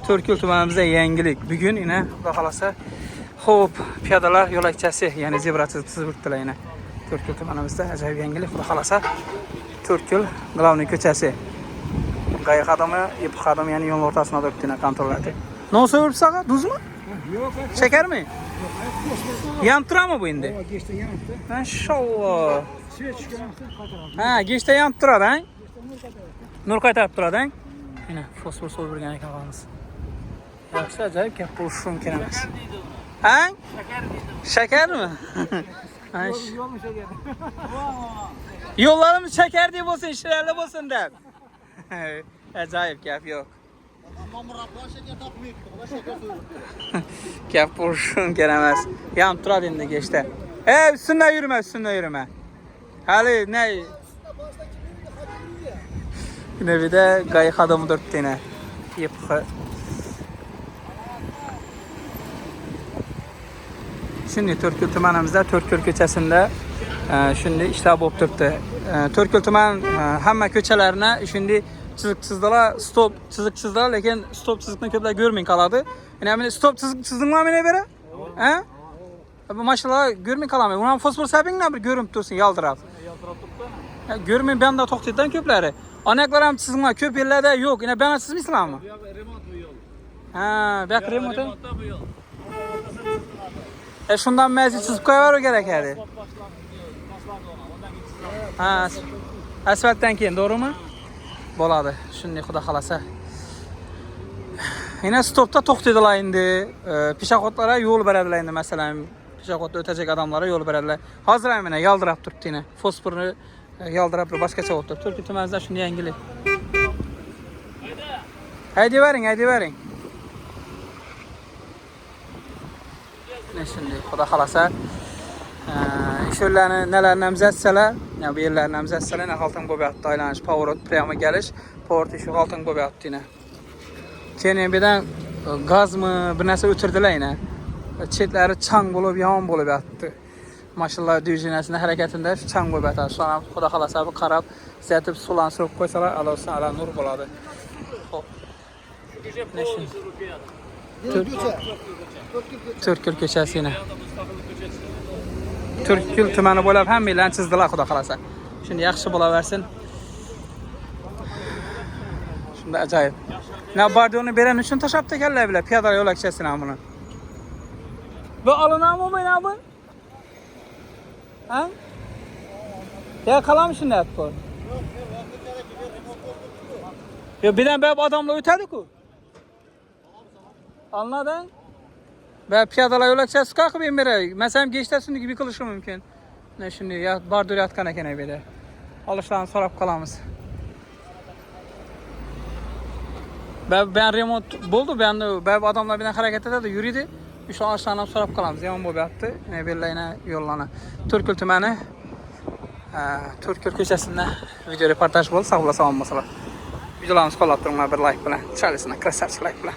Türkül tumanımızda yangilik. Bugün yine bakalasa hop piyodalar yo'lakchasi, ya'ni zebra chizib yine. Türkül tumanımızda acayip yangilik. Bakalasa Türkül Glavniy ko'chasi. Qayiq adamı, ip adamı yani yolun ortasına döktü yine kontrol etti. Ne olsa öpüp sağa? Duz mu? Yok. Şeker mi? Yanıp durar mı bu indi? O geçti yanıktı. Maşallah. Suya çıkarmıştı. Ha, geçte yanıp durar ha? Nur qaytarib turadi ha? Yine fosfor so'yilgan ekan qolamiz. Yaxshi, ajoyib gap bo'lishi mumkin emas. Ha? Şeker mi? Yol mu şeker? Yollarımız şeker diye olsun, şirerli olsun deb. Ajoyib gap yo'q. Gap bo'lishi mumkin emas. Yanıp turadi endi geçte. Üstünden yürüme. Hali ne? Yine bir de qayiq adamı dörtdü yine. Yıpqı. Şimdi Türkül tumanımızda Türkül ko'chasida şimdi ishlar bo'lib turibdi. Türkül tuman hamma ko'chalarni şimdi chiziq chizdilar, stop chiziq chizdilar, lekin stop chiziqni ko'plar ko'rmay qoladi. Yine meni stop chiziq chizdingmi meni beri? Ha? Bu maşallah görmey kalamay. Ulan fosfor sabingni bir görünüp dursun yaldirab. Görmey ben de to'xtatdan ko'plari. Anaklar ham chizilma ko'p yerlarda yo'q. Yine ben chizmaysizlarmi? Remont bu yol. Ha, bak remont. Remontta bu yol. Şundan mezun çizib qo'yaveru kerak edi. Ha, asfaltdan keyin, to'g'rimi? Bo'ladi. Shunday xudo xolasa. Yine stopda to'xtaydilar endi. Pishaxodlara yo'l beradilar endi, masalan, pishaxodda o'tacak adamlara yo'l beradilar. Hozir ham mana yaldirab turibdi yine. Fosforni yaldirab boshqacha bo'lib turibdi. Turkiy tumanida shunday yangilik. Haydavering. Şimdi xudo xolasa ishlarni nelarni namzatsalar, ya bu yerlarni namzatsalar, haltan bo'lyapti, aylanish, pоворot, prямо gelish, pоворot ishi haltan bo'lyapti yine. Keyin birdan gazmi bir narsa o'tirdilar yine. Chetlari chang bo'lib, yomon bo'lib yotdi. Mashinalar dvijeniyasidagi harakatida chang bo'lib yotadi. Sonra xudo xolasa bu qarab, zaytib suvlarni surib qo'ysalar, alosa ala nur bo'ladi. Xo'p. Türkül ko'chasi yine. Türkül tumani bo'lib hammalarni chizdilar xudo xolasa. Shunda yaxshi bo'laversin. Shunda ajoyib. Na bardoni beren uchun tashlab ekanlar bilan piyoda yo'lakchasini ham buni. Bu olinami bo'lmaydi bu? Ha? Ya qalam shunday bu. Yo birdan bu odamlar o'tadi-ku. Anladın? Ve piyodalar yo'lakchasi qilib men beray. Masalan, geçtasini gibi qilishi mumkin. Ne şimdi ya bardor yotgan ekan ayda. Olishlarni so'rab qolamiz. Ben remont bo'ldi, ben adamlar bilan harakat etadi, yuridi. O'sha olishlarni so'rab qolamiz. Yomon bo'lyapti. Ne bellayna yo'llarni. Türkül tumani Türkül ko'chasida video reportaj bo'ldi. Sog' bo'lasizlar. Videolarimizni qo'llab turinglar bir like bilan. Chalisini krasavchik like bilan.